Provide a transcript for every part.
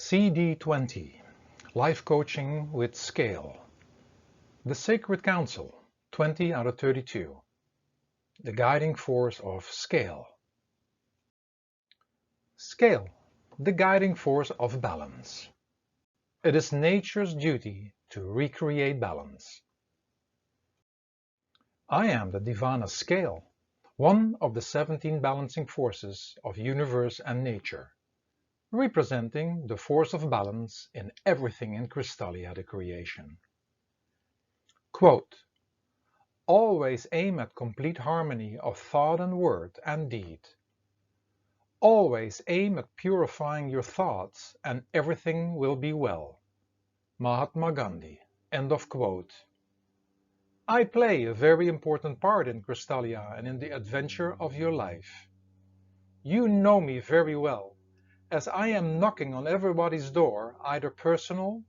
Cd20 Life Coaching with Scale. The Sacred Council 20 out of 32. The guiding force of scale. Scale, the guiding force of balance. It is nature's duty to recreate balance. I am the Divana scale, one of the 17 balancing forces of universe and nature, representing the force of balance in everything in Crystallia, the creation. Quote, always aim at complete harmony of thought and word and deed. Always aim at purifying your thoughts and everything will be well. Mahatma Gandhi. End of quote. I play a very important part in Crystallia and in the adventure of your life. You know me very well, as I am knocking on everybody's door, either personal,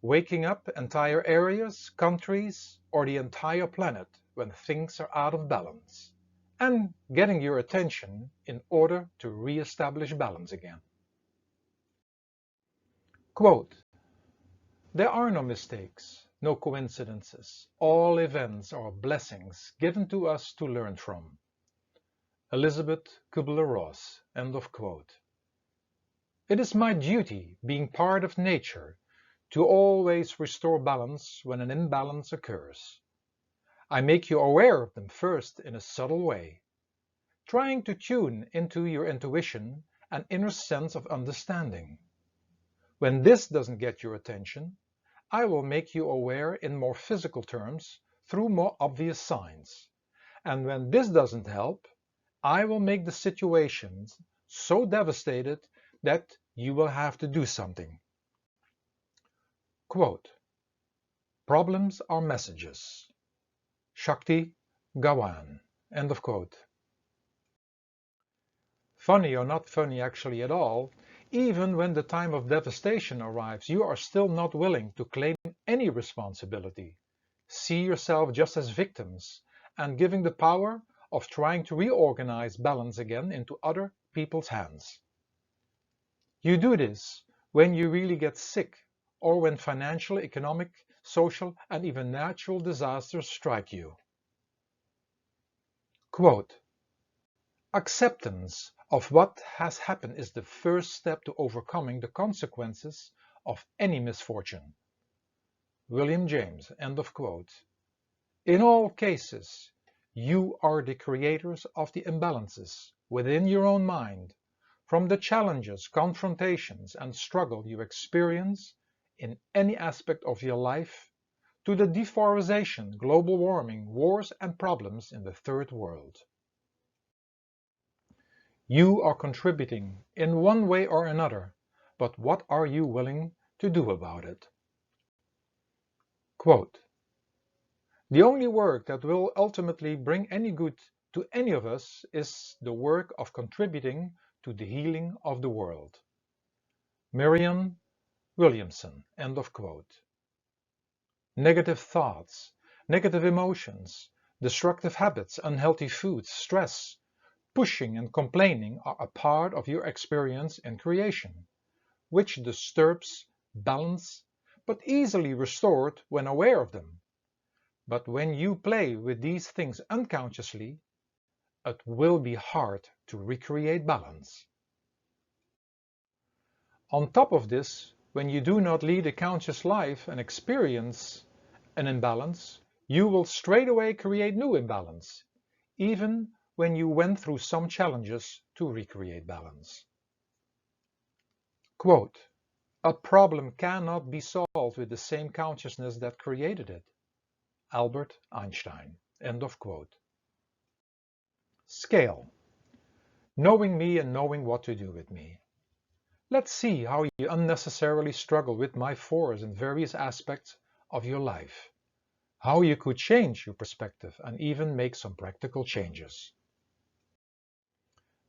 waking up entire areas, countries, or the entire planet when things are out of balance, and getting your attention in order to re-establish balance again. Quote, there are no mistakes, no coincidences. All events are blessings given to us to learn from. Elizabeth Kubler-Ross. End of quote. It is my duty, being part of nature, to always restore balance when an imbalance occurs. I make you aware of them first in a subtle way, trying to tune into your intuition and inner sense of understanding. When this doesn't get your attention, I will make you aware in more physical terms through more obvious signs. And when this doesn't help, I will make the situations so devastated that you will have to do something. Quote, problems are messages. Shakti Gawan. End of quote. Funny or not funny actually at all, even when the time of devastation arrives, you are still not willing to claim any responsibility. See yourself just as victims and giving the power of trying to reorganize balance again into other people's hands. You do this when you really get sick or when financial, economic, social, and even natural disasters strike you. Quote, acceptance of what has happened is the first step to overcoming the consequences of any misfortune. William James. End of quote. In all cases, you are the creators of the imbalances within your own mind, from the challenges, confrontations, and struggle you experience in any aspect of your life, to the deforestation, global warming, wars, and problems in the third world. You are contributing in one way or another, but what are you willing to do about it? Quote, the only work that will ultimately bring any good to any of us is the work of contributing to the healing of the world. Marianne Williamson. End of quote. Negative thoughts, negative emotions, destructive habits, unhealthy foods, stress, pushing and complaining are a part of your experience in creation, which disturbs balance but easily restored when aware of them. But when you play with these things unconsciously, it will be hard to recreate balance. On top of this, when you do not lead a conscious life and experience an imbalance, you will straight away create new imbalance, even when you went through some challenges to recreate balance. Quote, a problem cannot be solved with the same consciousness that created it. Albert Einstein. End of quote. Scale. Knowing me and knowing what to do with me. Let's see how you unnecessarily struggle with my force in various aspects of your life. How you could change your perspective and even make some practical changes.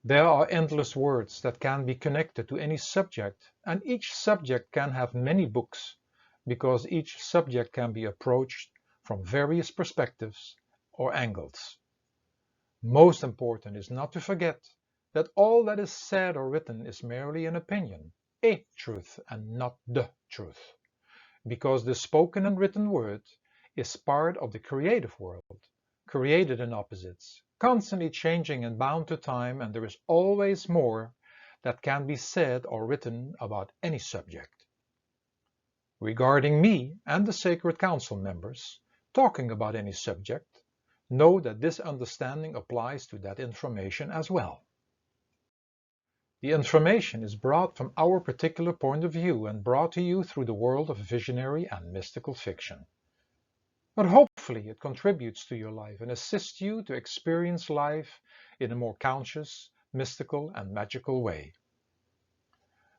There are endless words that can be connected to any subject, and each subject can have many books, because each subject can be approached from various perspectives or angles. Most important is not to forget that all that is said or written is merely an opinion, a truth and not the truth, because the spoken and written word is part of the creative world, created in opposites, constantly changing and bound to time, and there is always more that can be said or written about any subject. Regarding me and the Sacred Council members talking about any subject, know that this understanding applies to that information as well. The information is brought from our particular point of view and brought to you through the world of visionary and mystical fiction. But hopefully it contributes to your life and assists you to experience life in a more conscious, mystical, and magical way.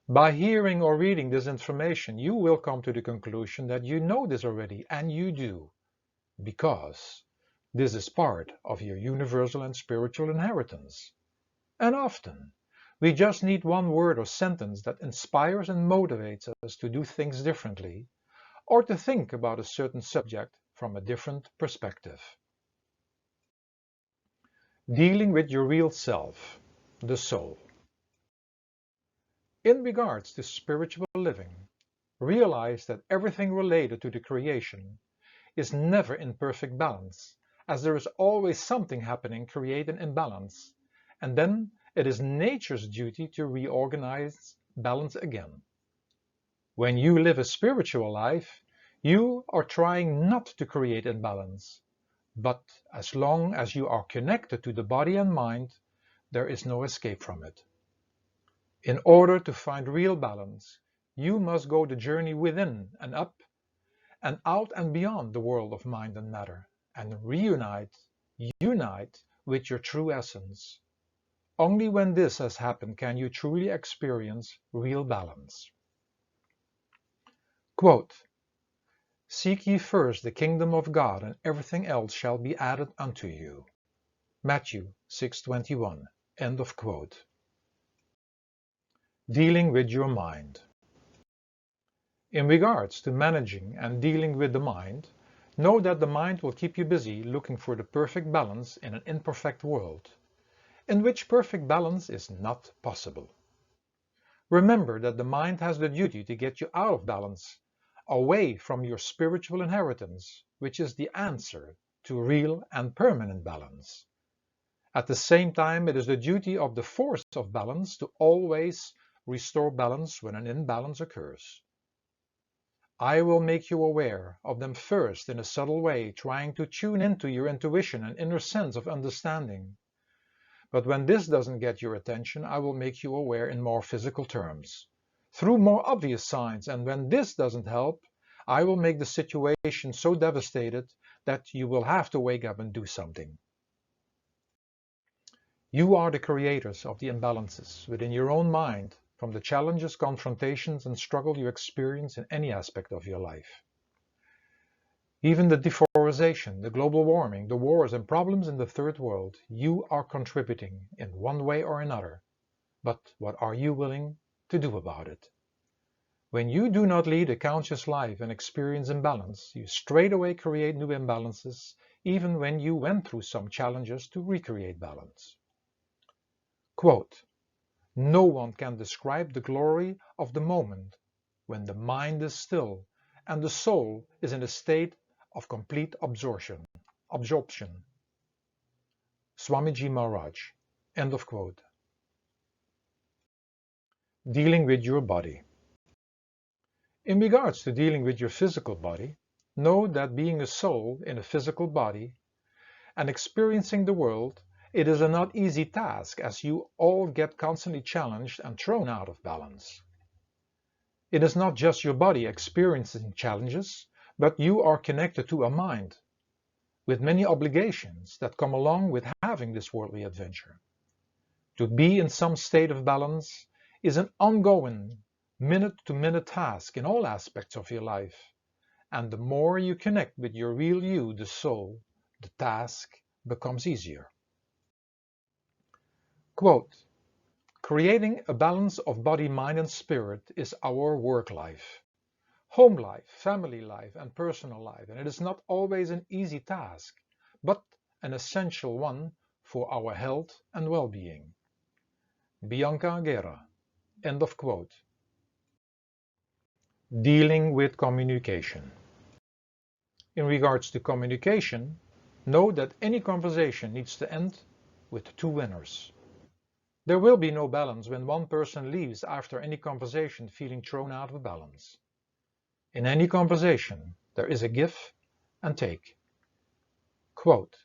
By hearing or reading this information, you will come to the conclusion that you know this already, and you do, because this is part of your universal and spiritual inheritance. And often, we just need one word or sentence that inspires and motivates us to do things differently, or to think about a certain subject from a different perspective. Dealing with your real self, the soul. In regards to spiritual living, realize that everything related to the creation is never in perfect balance, as there is always something happening create an imbalance, and then it is nature's duty to reorganize balance again. When you live a spiritual life, you are trying not to create imbalance, but as long as you are connected to the body and mind, there is no escape from it. In order to find real balance, you must go the journey within and up and out and beyond the world of mind and matter, and unite with your true essence. Only when this has happened can you truly experience real balance. Quote, "Seek ye first the kingdom of God, and everything else shall be added unto you." Matthew 6:21. End of quote. Dealing with your mind. In regards to managing and dealing with the mind, know that the mind will keep you busy looking for the perfect balance in an imperfect world, in which perfect balance is not possible. Remember that the mind has the duty to get you out of balance, away from your spiritual inheritance, which is the answer to real and permanent balance. At the same time, it is the duty of the force of balance to always restore balance when an imbalance occurs. I will make you aware of them first in a subtle way, trying to tune into your intuition and inner sense of understanding. But when this doesn't get your attention, I will make you aware in more physical terms, through more obvious signs, and when this doesn't help, I will make the situation so devastated that you will have to wake up and do something. You are the creators of the imbalances within your own mind, from the challenges, confrontations, and struggle you experience in any aspect of your life. Even the deforestation, the global warming, the wars and problems in the third world, you are contributing in one way or another. But what are you willing to do about it? When you do not lead a conscious life and experience imbalance, you straight away create new imbalances, even when you went through some challenges to recreate balance. Quote, "No one can describe the glory of the moment when the mind is still and the soul is in a state of complete absorption." Swamiji Maharaj. End of quote. Dealing with your body. In regards to dealing with your physical body, know that being a soul in a physical body and experiencing the world, it is a not easy task, as you all get constantly challenged and thrown out of balance. It is not just your body experiencing challenges, but you are connected to a mind with many obligations that come along with having this worldly adventure. To be in some state of balance is an ongoing, minute-to-minute task in all aspects of your life, and the more you connect with your real you, the soul, the task becomes easier. Quote, "Creating a balance of body, mind, and spirit is our work life, home life, family life, and personal life, and it is not always an easy task, but an essential one for our health and well-being." Bianca Guerra. End of quote. Dealing with communication. In regards to communication, know that any conversation needs to end with two winners. There will be no balance when one person leaves after any conversation feeling thrown out of balance. In any conversation, there is a give and take. Quote,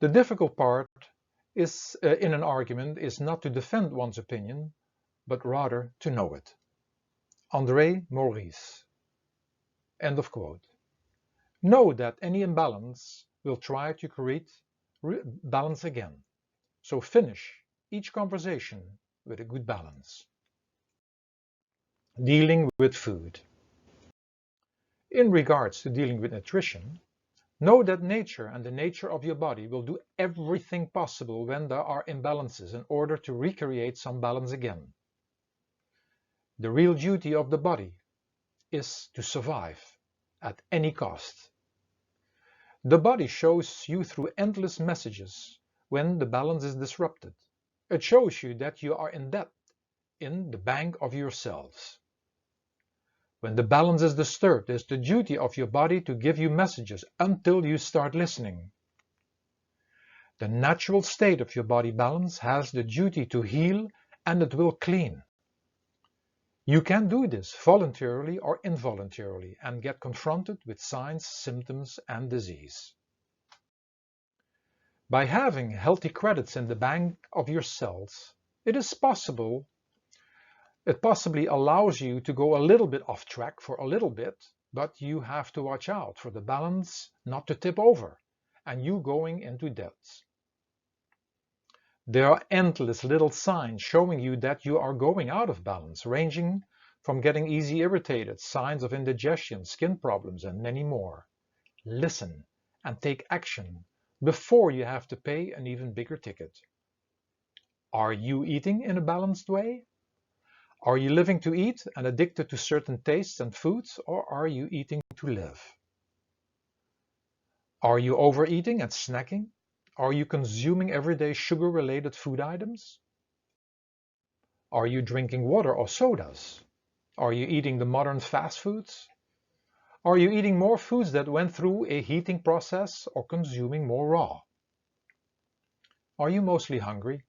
the difficult part is in an argument is not to defend one's opinion, but rather to know it. André Maurice. End of quote. Know that any imbalance will try to create balance again. So finish each conversation with a good balance. Dealing with food. In regards to dealing with nutrition, know that nature and the nature of your body will do everything possible when there are imbalances in order to recreate some balance again. The real duty of the body is to survive at any cost. The body shows you through endless messages when the balance is disrupted. It shows you that you are in debt in the bank of your cells. When the balance is disturbed, it's the duty of your body to give you messages until you start listening. The natural state of your body balance has the duty to heal, and it will clean. You can do this voluntarily or involuntarily and get confronted with signs, symptoms, and disease. By having healthy credits in the bank of your cells, it possibly allows you to go a little bit off track for a little bit, but you have to watch out for the balance not to tip over and you going into debts. There are endless little signs showing you that you are going out of balance, ranging from getting easily irritated, signs of indigestion, skin problems, and many more. Listen and take action before you have to pay an even bigger ticket. Are you eating in a balanced way? Are you living to eat and addicted to certain tastes and foods, or are you eating to live? Are you overeating and snacking? Are you consuming everyday sugar-related food items? Are you drinking water or sodas? Are you eating the modern fast foods? Are you eating more foods that went through a heating process or consuming more raw? Are you mostly hungry?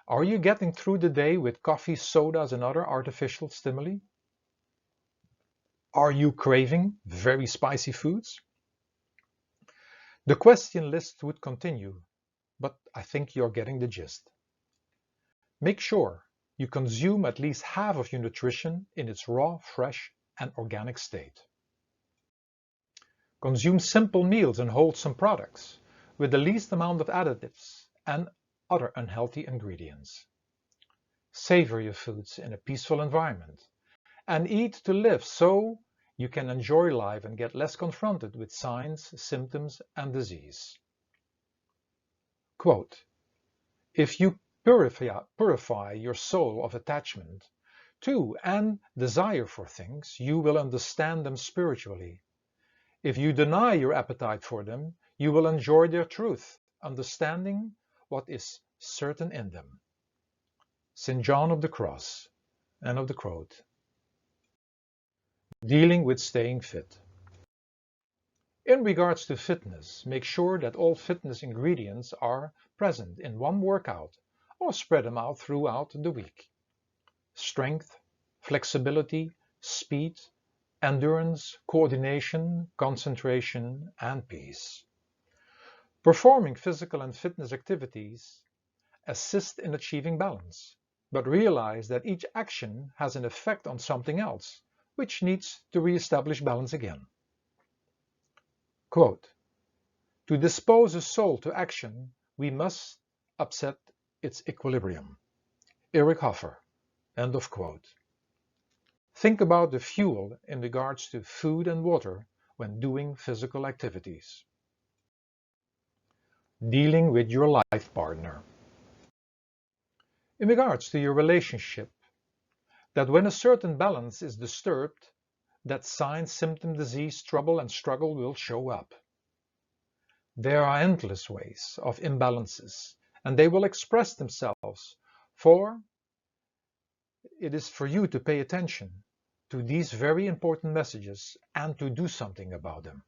Are you getting through the day with coffee, sodas, and other artificial stimuli? Are you craving very spicy foods? The question list would continue, but I think you're getting the gist. Make sure you consume at least half of your nutrition in its raw, fresh, and organic state. Consume simple meals and wholesome products with the least amount of additives and other unhealthy ingredients. Savor your foods in a peaceful environment and eat to live so you can enjoy life and get less confronted with signs, symptoms, and disease. Quote, if you purify your soul of attachment to and desire for things, you will understand them spiritually. If you deny your appetite for them, you will enjoy their truth, understanding what is certain in them. St. John of the Cross. End of the quote. Dealing with staying fit. In regards to fitness, make sure that all fitness ingredients are present in one workout or spread them out throughout the week. Strength, flexibility, speed, endurance, coordination, concentration, and peace. Performing physical and fitness activities assist in achieving balance, but realize that each action has an effect on something else, which needs to re-establish balance again. Quote, to dispose a soul to action, we must upset its equilibrium. Eric Hoffer. End of quote. Think about the fuel in regards to food and water when doing physical activities. Dealing with your life partner. In regards to your relationship, that when a certain balance is disturbed, that sign, symptom, disease, trouble, and struggle will show up. There are endless ways of imbalances, and they will express themselves, for it is for you to pay attention to these very important messages and to do something about them.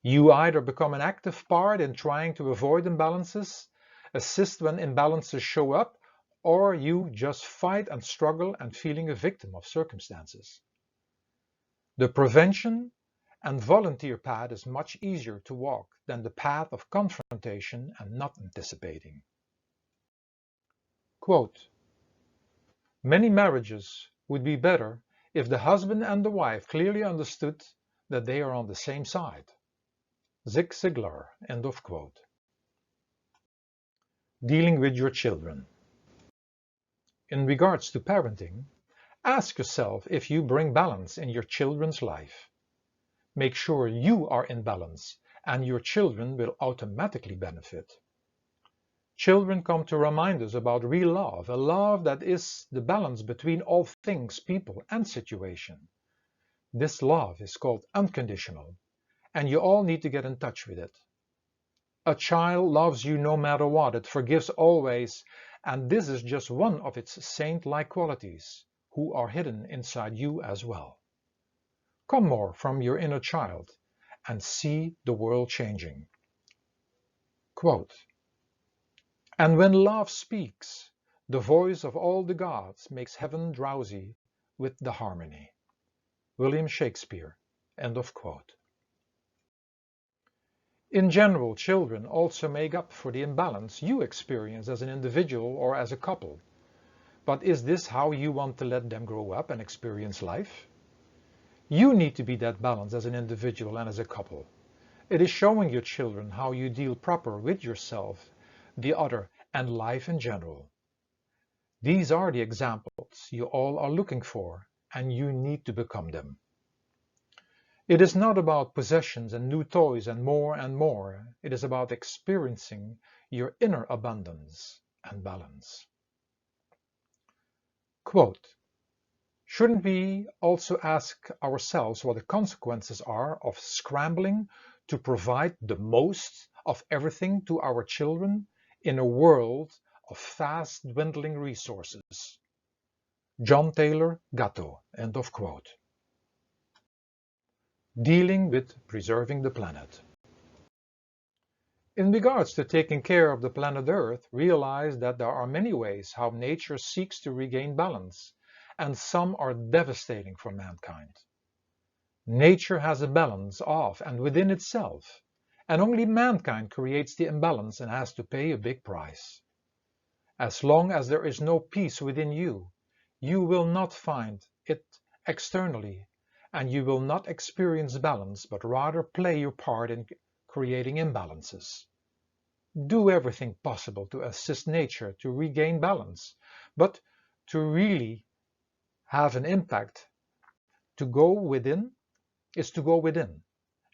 You either become an active part in trying to avoid imbalances, assist when imbalances show up, or you just fight and struggle and feeling a victim of circumstances. The prevention and volunteer path is much easier to walk than the path of confrontation and not anticipating. Quote, "Many marriages would be better if the husband and the wife clearly understood that they are on the same side." Zig Ziglar, end of quote. Dealing with your children. In regards to parenting, ask yourself if you bring balance in your children's life. Make sure you are in balance and your children will automatically benefit. Children come to remind us about real love, a love that is the balance between all things, people, and situation. This love is called unconditional, and you all need to get in touch with it. A child loves you no matter what, it forgives always, and this is just one of its saint-like qualities, who are hidden inside you as well. Come more from your inner child and see the world changing. Quote, "And when love speaks, the voice of all the gods makes heaven drowsy with the harmony." William Shakespeare, end of quote. In general, children also make up for the imbalance you experience as an individual or as a couple. But is this how you want to let them grow up and experience life? You need to be that balance as an individual and as a couple. It is showing your children how you deal proper with yourself, the other, and life in general. These are the examples you all are looking for, and you need to become them. It is not about possessions and new toys and more and more. It is about experiencing your inner abundance and balance. Quote, "Shouldn't we also ask ourselves what the consequences are of scrambling to provide the most of everything to our children in a world of fast dwindling resources?" John Taylor Gatto, end of quote. Dealing with preserving the planet. In regards to taking care of the planet Earth, realize that there are many ways how nature seeks to regain balance, and some are devastating for mankind. Nature has a balance of and within itself, and only mankind creates the imbalance and has to pay a big price. As long as there is no peace within you, you will not find it externally, and you will not experience balance, but rather play your part in creating imbalances. Do everything possible to assist nature to regain balance, but to really have an impact, to go within is to go within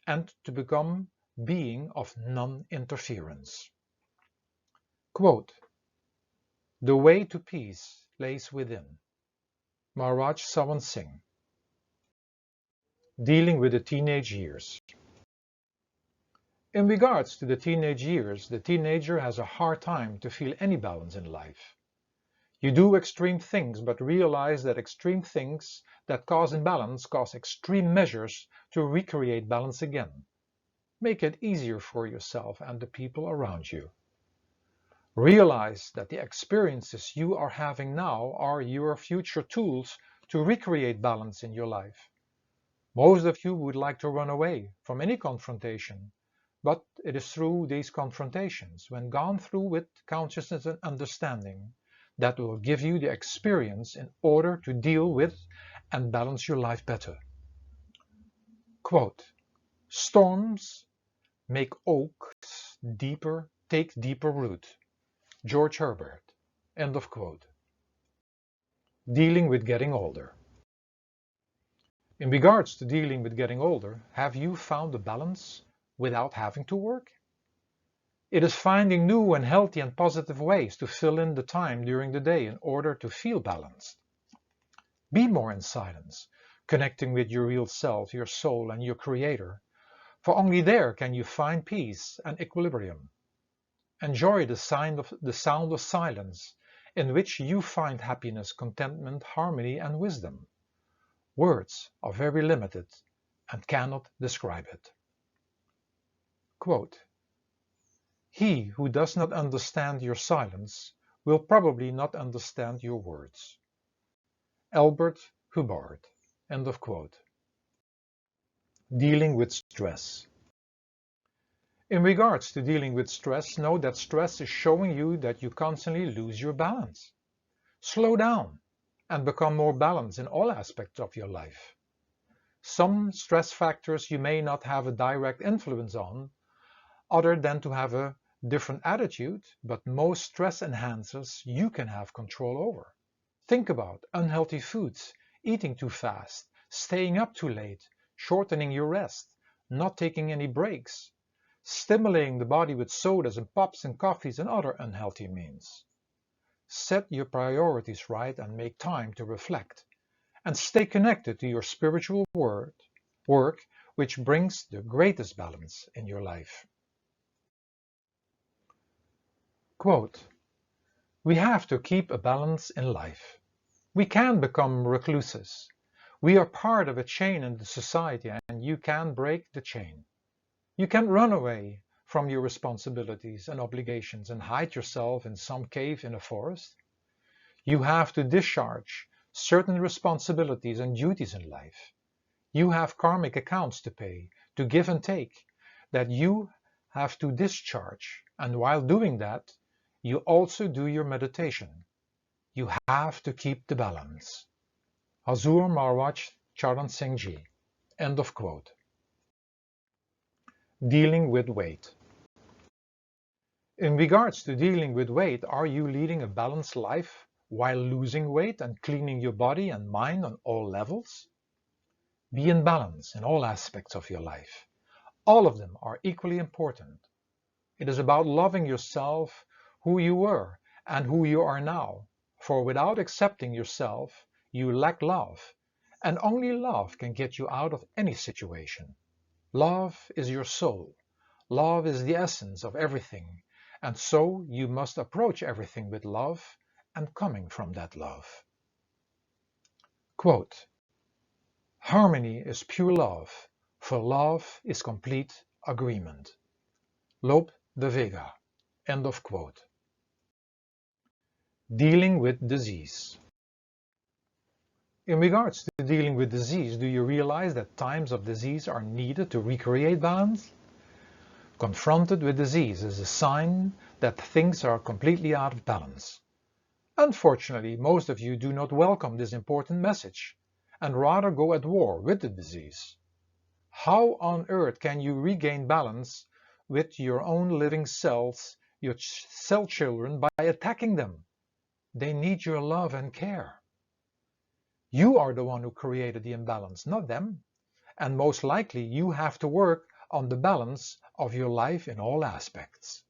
and to become being of non-interference. Quote, "The way to peace lays within." Maharaj Sawan Singh. Dealing with the teenage years. In regards to the teenage years, the teenager has a hard time to feel any balance in life. You do extreme things, but realize that extreme things that cause imbalance cause extreme measures to recreate balance again. Make it easier for yourself and the people around you. Realize that the experiences you are having now are your future tools to recreate balance in your life. Most of you would like to run away from any confrontation, but it is through these confrontations, when gone through with consciousness and understanding, that will give you the experience in order to deal with and balance your life better. Quote, "Storms make oaks take deeper root." George Herbert, end of quote. Dealing with getting older. In regards to dealing with getting older, have you found a balance without having to work? It is finding new and healthy and positive ways to fill in the time during the day in order to feel balanced. Be more in silence, connecting with your real self, your soul, and your creator, for only there can you find peace and equilibrium. Enjoy the sound of silence, in which you find happiness, contentment, harmony, and wisdom. Words are very limited and cannot describe it. Quote, "He who does not understand your silence will probably not understand your words." Albert Hubbard. End of quote. Dealing with stress. In regards to dealing with stress, know that stress is showing you that you constantly lose your balance. Slow down and become more balanced in all aspects of your life. Some stress factors you may not have a direct influence on, other than to have a different attitude, but most stress enhancers you can have control over. Think about unhealthy foods, eating too fast, staying up too late, shortening your rest, not taking any breaks, stimulating the body with sodas and pops and coffees and other unhealthy means. Set your priorities right and make time to reflect. And stay connected to your spiritual work, which brings the greatest balance in your life. Quote, "We have to keep a balance in life. We can become recluses. We are part of a chain in the society and you can break the chain. You can't run away from your responsibilities and obligations and hide yourself in some cave in a forest. You have to discharge certain responsibilities and duties in life. You have karmic accounts to pay, to give and take, that you have to discharge. And while doing that, you also do your meditation. You have to keep the balance." Hazur Marwaj Charan Singh Ji. End of quote. Dealing with weight. In regards to dealing with weight, are you leading a balanced life while losing weight and cleaning your body and mind on all levels? Be in balance in all aspects of your life. All of them are equally important. It is about loving yourself, who you were and who you are now. For without accepting yourself, you lack love, and only love can get you out of any situation. Love is your soul. Love is the essence of everything, and so you must approach everything with love and coming from that love. Quote, "Harmony is pure love, for love is complete agreement." Lope de Vega. End of quote. Dealing with disease. In regards to dealing with disease, do you realize that times of disease are needed to recreate balance? Confronted with disease is a sign that things are completely out of balance. Unfortunately, most of you do not welcome this important message and rather go at war with the disease. How on earth can you regain balance with your own living cells, your cell children, by attacking them? They need your love and care. You are the one who created the imbalance, not them. And most likely you have to work on the balance of your life in all aspects.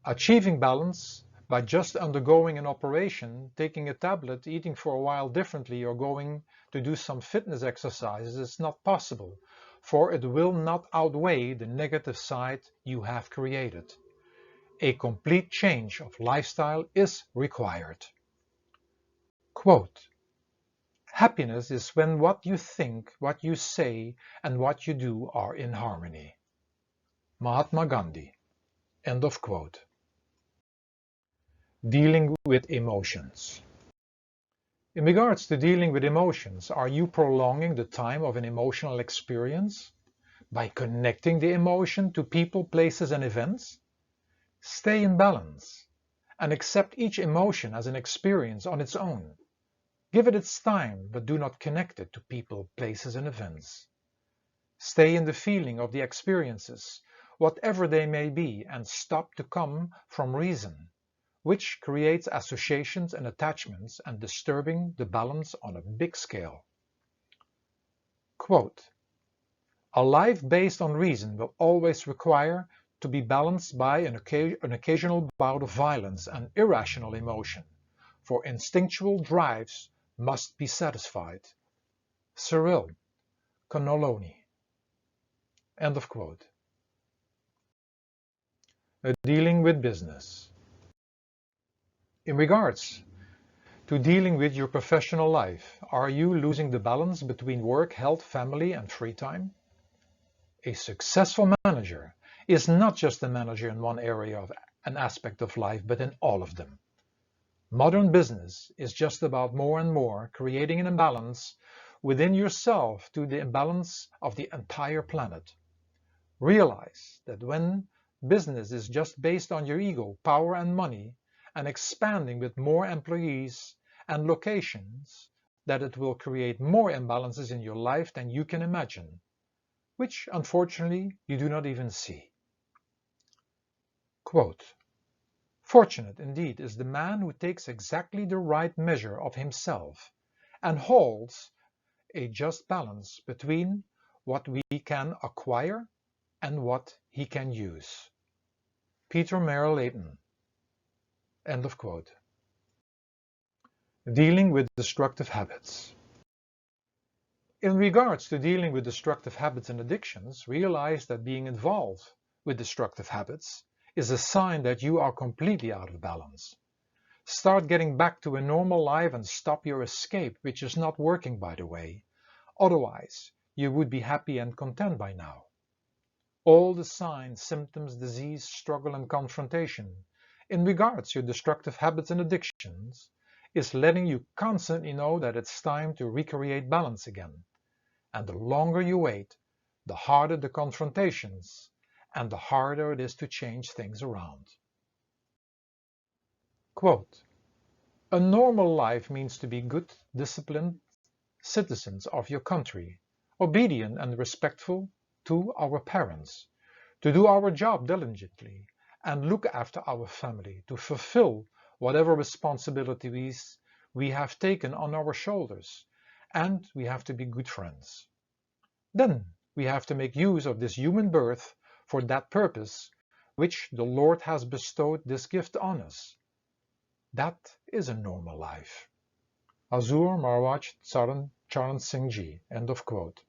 Achieving balance by just undergoing an operation, taking a tablet, eating for a while differently, or going to do some fitness exercises is not possible, for it will not outweigh the negative side you have created. A complete change of lifestyle is required. Quote, "Happiness is when what you think, what you say, and what you do are in harmony." Mahatma Gandhi. End of quote. Dealing with emotions. In regards to dealing with emotions, are you prolonging the time of an emotional experience by connecting the emotion to people, places, and events? Stay in balance and accept each emotion as an experience on its own. Give it its time, but do not connect it to people, places, and events. Stay in the feeling of the experiences, whatever they may be, and stop to come from reason, which creates associations and attachments and disturbing the balance on a big scale. Quote, "A life based on reason will always require to be balanced by an occasional bout of violence and irrational emotion, for instinctual drives must be satisfied." Cyril Connolly. End of quote. Dealing with business. In regards to dealing with your professional life. Are you losing the balance between work, health, family, and free time? A successful manager is not just a manager in one area of an aspect of life, but in all of them. Modern business is just about more and more creating an imbalance within yourself to the imbalance of the entire planet. Realize that when business is just based on your ego, power and money, and expanding with more employees and locations, that it will create more imbalances in your life than you can imagine, which unfortunately you do not even see. Quote, "Fortunate indeed is the man who takes exactly the right measure of himself and holds a just balance between what we can acquire and what he can use." Peter Merrill Leighton. End of quote. Dealing with destructive habits. In regards to dealing with destructive habits and addictions, realize that being involved with destructive habits is a sign that you are completely out of balance. Start getting back to a normal life and stop your escape, which is not working, by the way. Otherwise, you would be happy and content by now. All the signs, symptoms, disease, struggle, and confrontation in regards to your destructive habits and addictions is letting you constantly know that it's time to recreate balance again. And the longer you wait, the harder the confrontations and the harder it is to change things around. Quote, "A normal life means to be good, disciplined citizens of your country, obedient and respectful to our parents, to do our job diligently and look after our family, to fulfill whatever responsibilities we have taken on our shoulders, and we have to be good friends. Then we have to make use of this human birth for that purpose which the Lord has bestowed this gift on us. That is a normal life." Hazur Maharaj Charan Singh Ji. End of quote.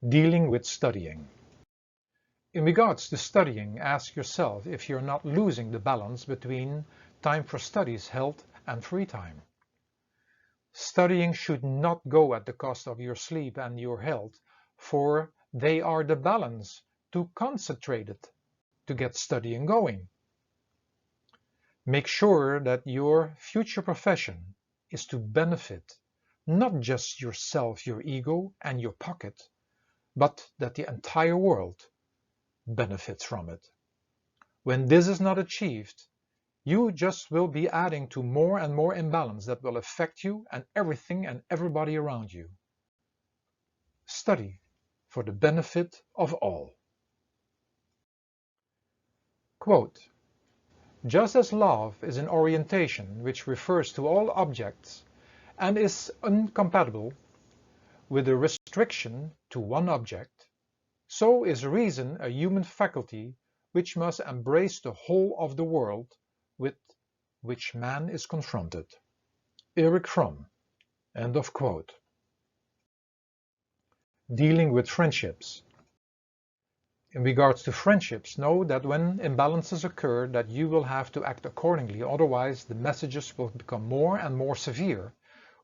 Dealing with studying. In regards to studying, ask yourself if you're not losing the balance between time for studies, health, and free time. Studying should not go at the cost of your sleep and your health, for they are the balance to concentrate it to get studying going. Make sure that your future profession is to benefit not just yourself, your ego, and your pocket, but that the entire world benefits from it. When this is not achieved, you just will be adding to more and more imbalance that will affect you and everything and everybody around you. Study for the benefit of all. Quote, "Just as love is an orientation which refers to all objects and is incompatible with a restriction to one object, so is reason a human faculty which must embrace the whole of the world with which man is confronted." Erich Fromm. End of quote. Dealing with friendships. In regards to friendships, know that when imbalances occur that you will have to act accordingly, otherwise the messages will become more and more severe,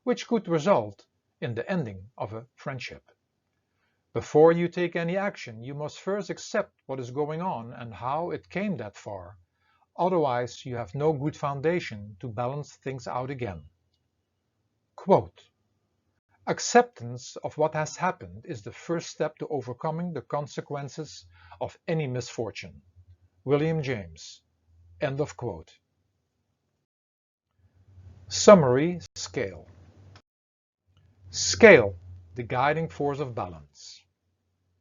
which could result in the ending of a friendship. Before you take any action, you must first accept what is going on and how it came that far. Otherwise, you have no good foundation to balance things out again. Quote, "Acceptance of what has happened is the first step to overcoming the consequences of any misfortune." William James. End of quote. Summary. Scale. Scale, the guiding force of balance.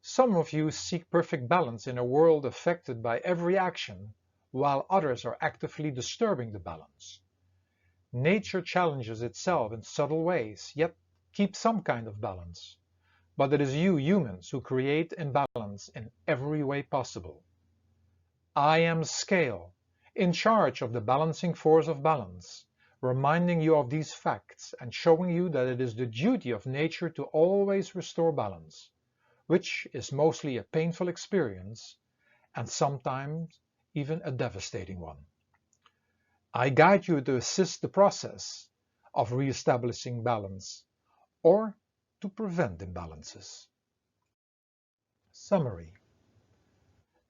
Some of you seek perfect balance in a world affected by every action, while others are actively disturbing the balance. Nature challenges itself in subtle ways, yet keeps some kind of balance. But it is you humans who create imbalance in every way possible. I am Scale, in charge of the balancing force of balance, reminding you of these facts and showing you that it is the duty of nature to always restore balance, which is mostly a painful experience and sometimes even a devastating one. I guide you to assist the process of re-establishing balance or to prevent imbalances. Summary.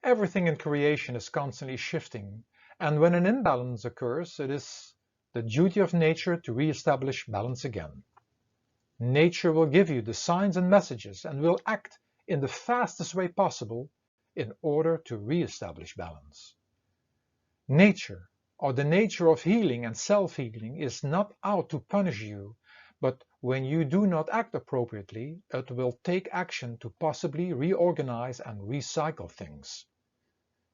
Everything in creation is constantly shifting, and when an imbalance occurs, it is the duty of nature to re-establish balance again. Nature will give you the signs and messages and will act in the fastest way possible in order to re-establish balance. Nature, or the nature of healing and self-healing, is not out to punish you, but when you do not act appropriately, it will take action to possibly reorganize and recycle things.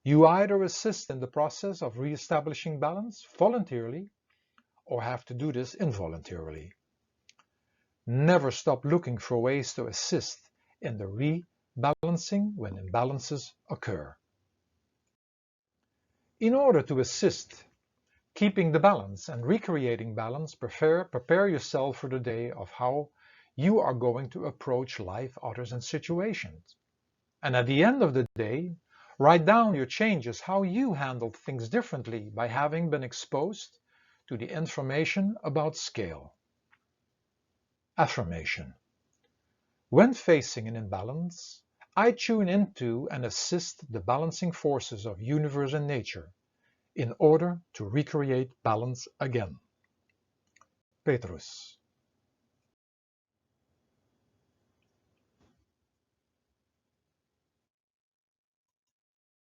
You either assist in the process of re-establishing balance voluntarily or have to do this involuntarily. Never stop looking for ways to assist in the rebalancing when imbalances occur. In order to assist keeping the balance and recreating balance, prepare yourself for the day of how you are going to approach life, others, and situations. And at the end of the day, write down your changes, how you handled things differently by having been exposed to the information about scale. Affirmation. When facing an imbalance, I tune into and assist the balancing forces of universe and nature in order to recreate balance again. Petrus.